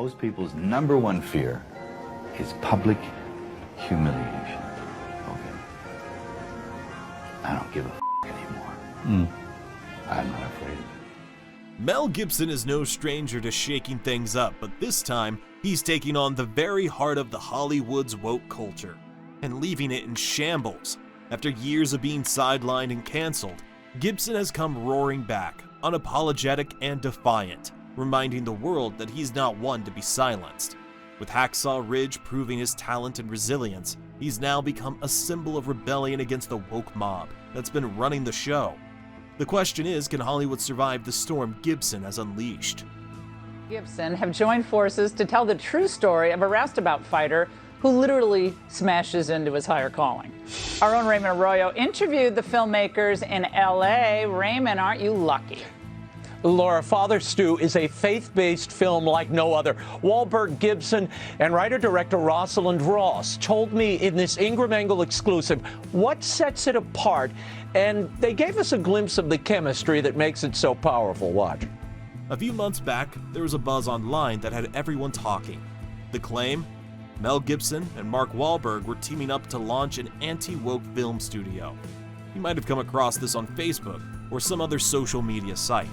Most people's number one fear is public humiliation. Okay. I don't give a anymore. I'm not afraid of it. Mel Gibson is no stranger to shaking things up, but this time, he's taking on the very heart of the Hollywood's woke culture and leaving it in shambles. After years of being sidelined and canceled, Gibson has come roaring back, unapologetic and defiant, reminding the world that he's not one to be silenced. With Hacksaw Ridge proving his talent and resilience, he's now become a symbol of rebellion against the woke mob that's been running the show. The question is, can Hollywood survive the storm Gibson has unleashed? Gibson have joined forces to tell the true story of a roustabout fighter who literally smashes into his higher calling. Our own Raymond Arroyo interviewed the filmmakers in LA. Raymond, aren't you lucky? Laura, Father Stu is a faith-based film like no other. Wahlberg, Gibson, and writer-director Rosalind Ross told me in this Ingram Angle exclusive what sets it apart, and they gave us a glimpse of the chemistry that makes it so powerful. Watch. A few months back, there was a buzz online that had everyone talking. The claim? Mel Gibson and Mark Wahlberg were teaming up to launch an anti-woke film studio. You might have come across this on Facebook or some other social media site.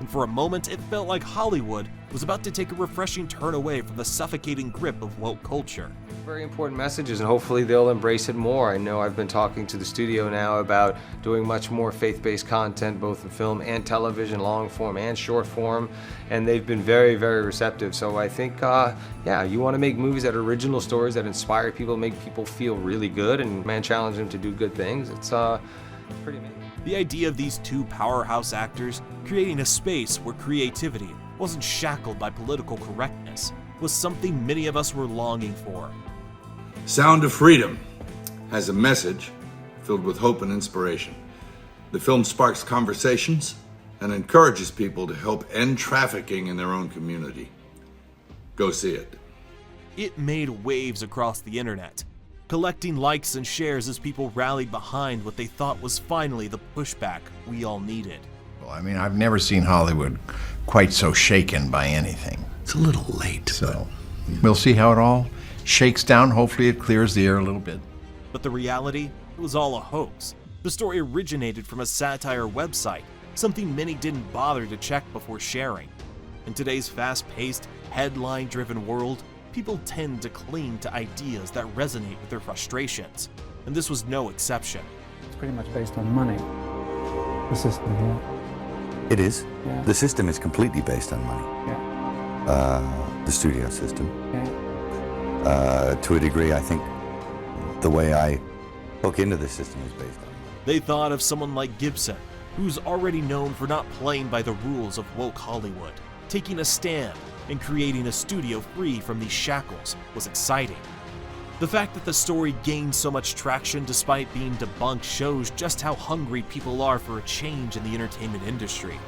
And for a moment, it felt like Hollywood was about to take a refreshing turn away from the suffocating grip of woke culture. Very important messages, and hopefully they'll embrace it more. I know I've been talking to the studio now about doing much more faith-based content, both in film and television, long form and short form, and they've been very, very receptive. So I think, yeah, you want to make movies that are original stories that inspire people, make people feel really good, and challenge them to do good things. It's pretty amazing. The idea of these two powerhouse actors creating a space where creativity wasn't shackled by political correctness was something many of us were longing for. Sound of Freedom has a message filled with hope and inspiration. The film sparks conversations and encourages people to help end trafficking in their own community. Go see it. It made waves across the internet, collecting likes and shares as people rallied behind what they thought was finally the pushback we all needed. Well, I mean, I've never seen Hollywood quite so shaken by anything. It's a little late. So we'll see how it all shakes down. Hopefully it clears the air a little bit. But the reality, it was all a hoax. The story originated from a satire website, something many didn't bother to check before sharing. In today's fast-paced, headline-driven world, people tend to cling to ideas that resonate with their frustrations, and this was no exception. It's pretty much based on money, the system here. It is. Yeah. The system is completely based on money. Yeah. The studio system. Yeah. To a degree, I think the way I look into the system is based on money. They thought of someone like Gibson, who's already known for not playing by the rules of woke Hollywood. Taking a stand and creating a studio free from these shackles was exciting. The fact that the story gained so much traction despite being debunked shows just how hungry people are for a change in the entertainment industry.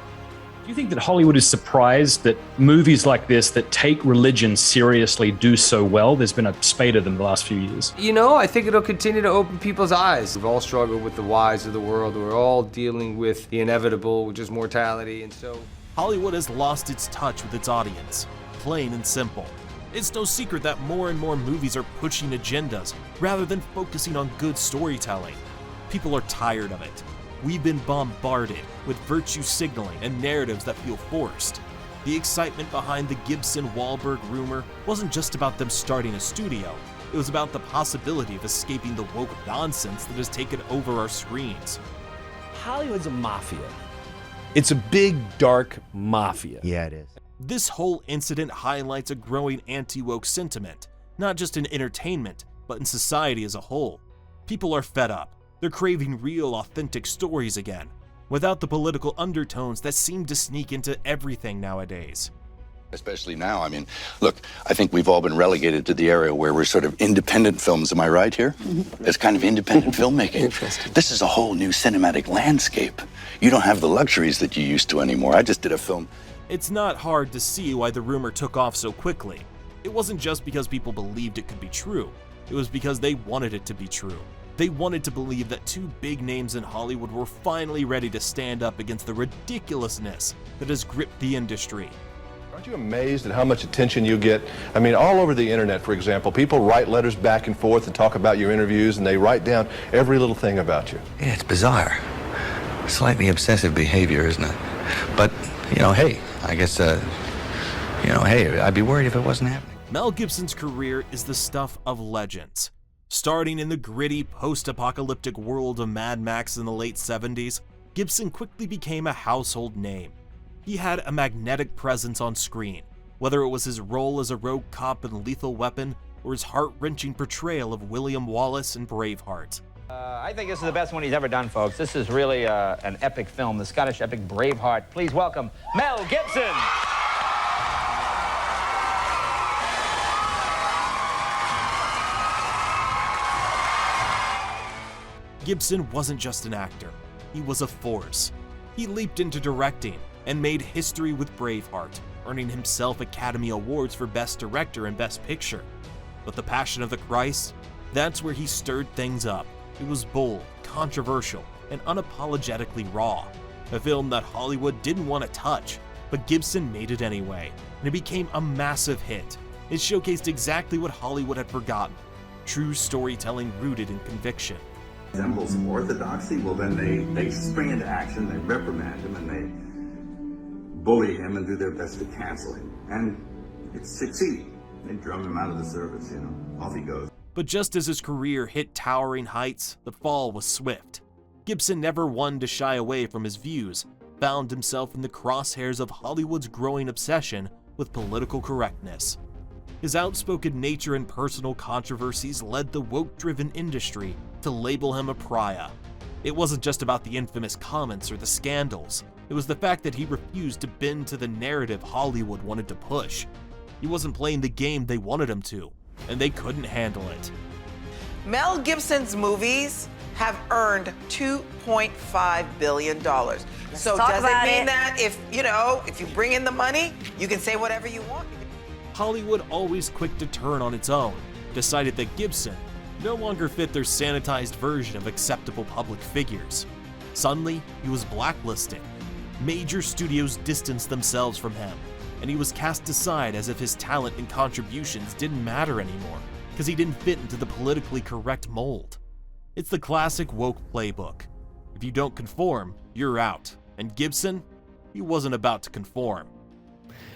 Do you think that Hollywood is surprised that movies like this that take religion seriously do so well? There's been a spate of them the last few years. You know, I think it'll continue to open people's eyes. We've all struggled with the whys of the world. We're all dealing with the inevitable, which is mortality, and so Hollywood has lost its touch with its audience, plain and simple. It's no secret that more and more movies are pushing agendas rather than focusing on good storytelling. People are tired of it. We've been bombarded with virtue signaling and narratives that feel forced. The excitement behind the Gibson-Wahlberg rumor wasn't just about them starting a studio. It was about the possibility of escaping the woke nonsense that has taken over our screens. Hollywood's a mafia. It's a big, dark mafia. Yeah, it is. This whole incident highlights a growing anti-woke sentiment, not just in entertainment, but in society as a whole. People are fed up. They're craving real, authentic stories again, without the political undertones that seem to sneak into everything nowadays. Especially now, I mean, look, I think we've all been relegated to the area where we're sort of independent films, am I right here? Mm-hmm. It's kind of independent filmmaking. Interesting. This is a whole new cinematic landscape. You don't have the luxuries that you used to anymore. I just did a film. It's not hard to see why the rumor took off so quickly. It wasn't just because people believed it could be true. It was because they wanted it to be true. They wanted to believe that two big names in Hollywood were finally ready to stand up against the ridiculousness that has gripped the industry. Aren't you amazed at how much attention you get? I mean, all over the internet, for example, people write letters back and forth and talk about your interviews, and they write down every little thing about you. Yeah, it's bizarre. Slightly obsessive behavior, isn't it? But, you know, hey, I guess, hey, I'd be worried if it wasn't happening. Mel Gibson's career is the stuff of legends. Starting in the gritty, post-apocalyptic world of Mad Max in the late 70s, Gibson quickly became a household name. He had a magnetic presence on screen, whether it was his role as a rogue cop in Lethal Weapon or his heart-wrenching portrayal of William Wallace in Braveheart. I think this is the best one he's ever done, folks. This is really an epic film, the Scottish epic Braveheart. Please welcome Mel Gibson. Gibson wasn't just an actor, he was a force. He leaped into directing and made history with Braveheart, earning himself Academy Awards for Best Director and Best Picture. But The Passion of the Christ, that's where he stirred things up. It was bold, controversial, and unapologetically raw. A film that Hollywood didn't want to touch, but Gibson made it anyway, and it became a massive hit. It showcased exactly what Hollywood had forgotten, true storytelling rooted in conviction. Symbols of orthodoxy, well then they spring into action, they reprimand him, and they bully him and do their best to cancel him. And it's succeeding. They drum him out of the service, you know, off he goes. But just as his career hit towering heights, the fall was swift. Gibson, never one to shy away from his views, found himself in the crosshairs of Hollywood's growing obsession with political correctness. His outspoken nature and personal controversies led the woke-driven industry to label him a pariah. It wasn't just about the infamous comments or the scandals. It was the fact that he refused to bend to the narrative Hollywood wanted to push. He wasn't playing the game they wanted him to, and they couldn't handle it. Mel Gibson's movies have earned $2.5 billion. So does it mean that if you bring in the money, you can say whatever you want? Hollywood, always quick to turn on its own, decided that Gibson no longer fit their sanitized version of acceptable public figures. Suddenly, he was blacklisted. Major studios distanced themselves from him, and he was cast aside as if his talent and contributions didn't matter anymore, because he didn't fit into the politically correct mold. It's the classic woke playbook. If you don't conform, you're out. And Gibson, he wasn't about to conform.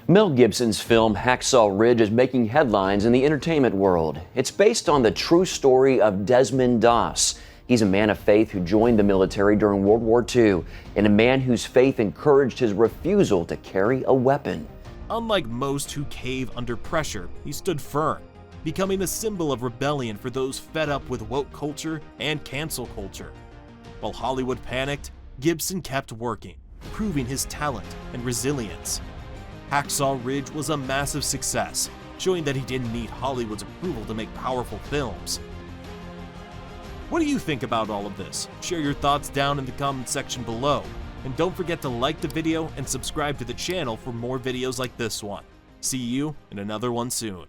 Mel Gibson's film Hacksaw Ridge is making headlines in the entertainment world. It's based on the true story of Desmond Doss. He's a man of faith who joined the military during World War II, and a man whose faith encouraged his refusal to carry a weapon. Unlike most who cave under pressure, he stood firm, becoming a symbol of rebellion for those fed up with woke culture and cancel culture. While Hollywood panicked, Gibson kept working, proving his talent and resilience. Hacksaw Ridge was a massive success, showing that he didn't need Hollywood's approval to make powerful films. What do you think about all of this? Share your thoughts down in the comment section below. And don't forget to like the video and subscribe to the channel for more videos like this one. See you in another one soon.